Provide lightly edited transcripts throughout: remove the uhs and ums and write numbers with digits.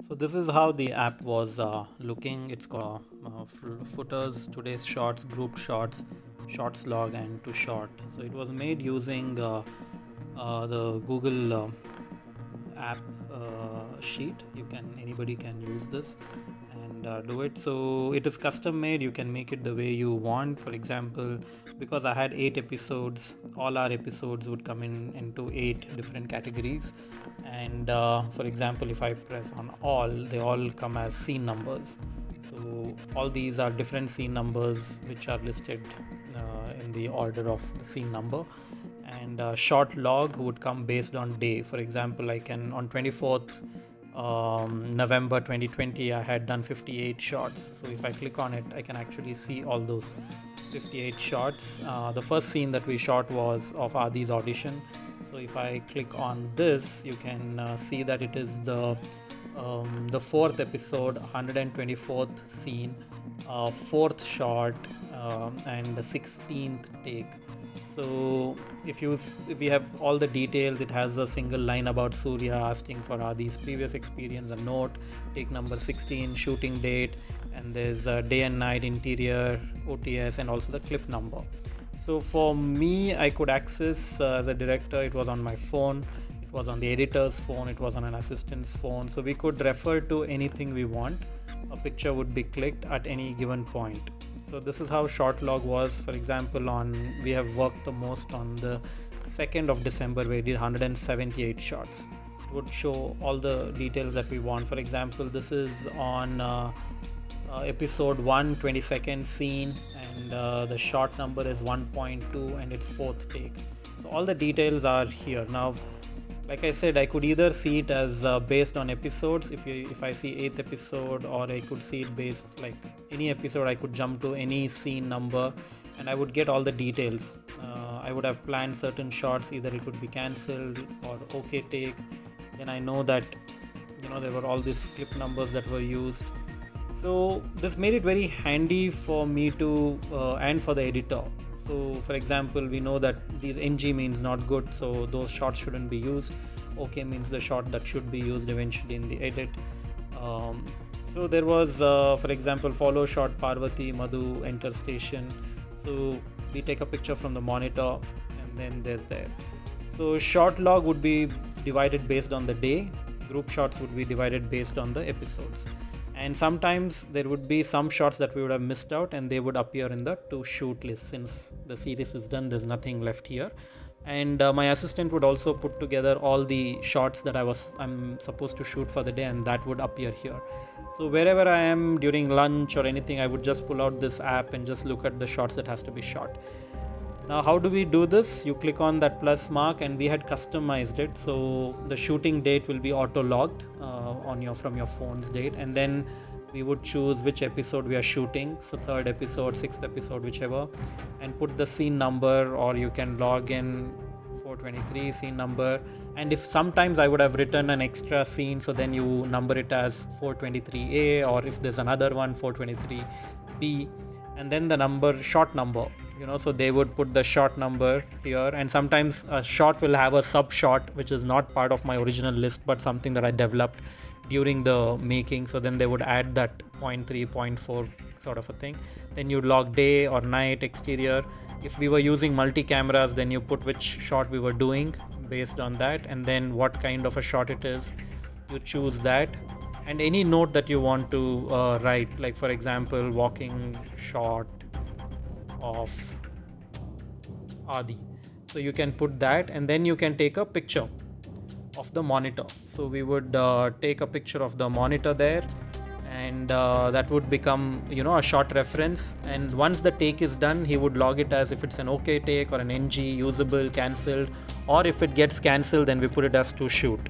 So this is how the app was looking. It's got footers, today's shots, grouped shots, shots log, and to short. So it was made using the Google app sheet. Anybody can use this and do it. So it is custom made. You can make it the way you want. For example, because I had 8 episodes, all our episodes would come into 8 different categories. And for example, if I press on all, they all come as scene numbers. So all these are different scene numbers which are listed in the order of the scene number. And short log would come based on day. For example, I can on 24th November 2020 I had done 58 shots. So if I click on it, I can actually see all those 58 shots. The first scene that we shot was of Adi's audition. So if I click on this, you can see that it is the fourth episode, 124th scene, fourth shot, and the 16th take. So if we have all the details, it has a single line about Surya asking for Adi's previous experience, a note, take number 16, shooting date, and there's a day and night, interior, OTS, and also the clip number. So for me, I could access as a director, it was on my phone, it was on the editor's phone, it was on an assistant's phone. So we could refer to anything we want. A picture would be clicked at any given point. So this is how short log was. For example, we have worked the most on the 2nd of December where we did 178 shots. It would show all the details that we want. For example, this is on episode 1, 22nd scene, and the shot number is 1.2 and it's fourth take. So all the details are here. Now, like I said, I could either see it as based on episodes. If I see 8th episode, or I could see it based like any episode, I could jump to any scene number and I would get all the details. I would have planned certain shots, either it would be cancelled or okay take. Then I know that there were all these clip numbers that were used. So this made it very handy for me to and for the editor. So for example, we know that these NG means not good, so those shots shouldn't be used. OK means the shot that should be used eventually in the edit. So there was, for example, follow shot Parvati, Madhu, enter station. So we take a picture from the monitor and then there's there. So short log would be divided based on the day. Group shots would be divided based on the episodes. And sometimes there would be some shots that we would have missed out and they would appear in the to shoot list. Since the series is done, there's nothing left here. And my assistant would also put together all the shots that I'm supposed to shoot for the day, and that would appear here. So wherever I am during lunch or anything, I would just pull out this app and just look at the shots that has to be shot. Now, how do we do this? You click on that plus mark, and we had customized it. So the shooting date will be auto logged from your phone's date, and then we would choose which episode we are shooting. So 3rd episode, 6th episode, whichever, and put the scene number, or you can log in 423 scene number. And if sometimes I would have written an extra scene, so then you number it as 423A, or if there's another one, 423B. And then the shot number, so they would put the shot number here. And sometimes a shot will have a sub shot, which is not part of my original list, but something that I developed during the making. So then they would add that 0.3, 0.4 sort of a thing. Then you log day or night, exterior. If we were using multi cameras, then you put which shot we were doing based on that. And then what kind of a shot it is, you choose that. And any note that you want to write, like for example, walking shot of Adi. So you can put that, and then you can take a picture of the monitor. So we would take a picture of the monitor there, and that would become a short reference. And once the take is done, he would log it as if it's an OK take or an NG, usable, cancelled, or if it gets cancelled, then we put it as to shoot.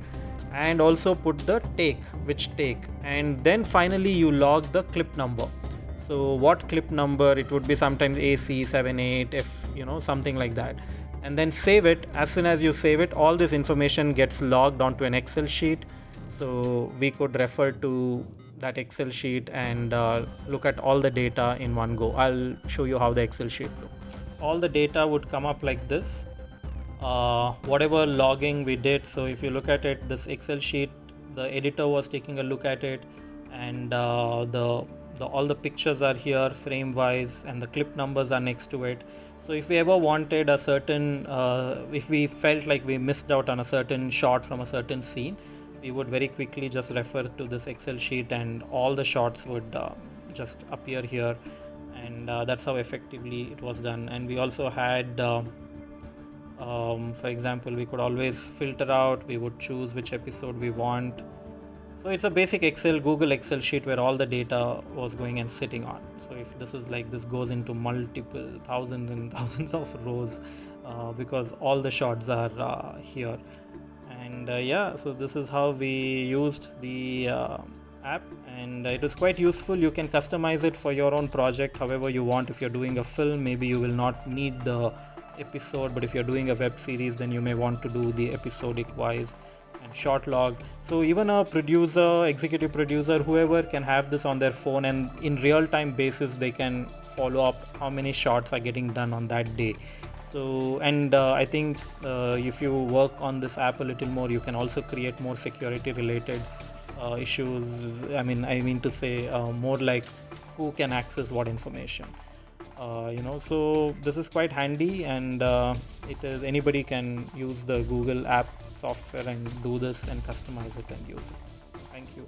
And also put the which take, and then finally you log the clip number. So what clip number, it would be sometimes AC 78, if something like that, and then save it. As soon as you save it, all this information gets logged onto an Excel sheet. So we could refer to that Excel sheet and look at all the data in one go. I'll show you how the Excel sheet looks. All the data would come up like this. Whatever logging we did. So if you look at it, this Excel sheet the editor was taking a look at it, and the all the pictures are here frame wise, and the clip numbers are next to it. So if we ever wanted a certain if we felt like we missed out on a certain shot from a certain scene, we would very quickly just refer to this Excel sheet, and all the shots would just appear here. And that's how effectively it was done. And we also had for example, we could always filter out, we would choose which episode we want. So it's a basic Google Excel sheet where all the data was going and sitting on. So if this is like, this goes into multiple thousands and thousands of rows because all the shots are here. And yeah, so this is how we used the app, and it is quite useful. You can customize it for your own project however you want. If you're doing a film, maybe you will not need the episode, but if you're doing a web series, then you may want to do the episodic wise and short log. So even a producer, executive producer, whoever can have this on their phone, and in real time basis they can follow up how many shots are getting done on that day. So and I think if you work on this app a little more, you can also create more security related issues. I mean to say more like who can access what information. So this is quite handy, and anybody can use the Google app software and do this and customize it and use it. Thank you.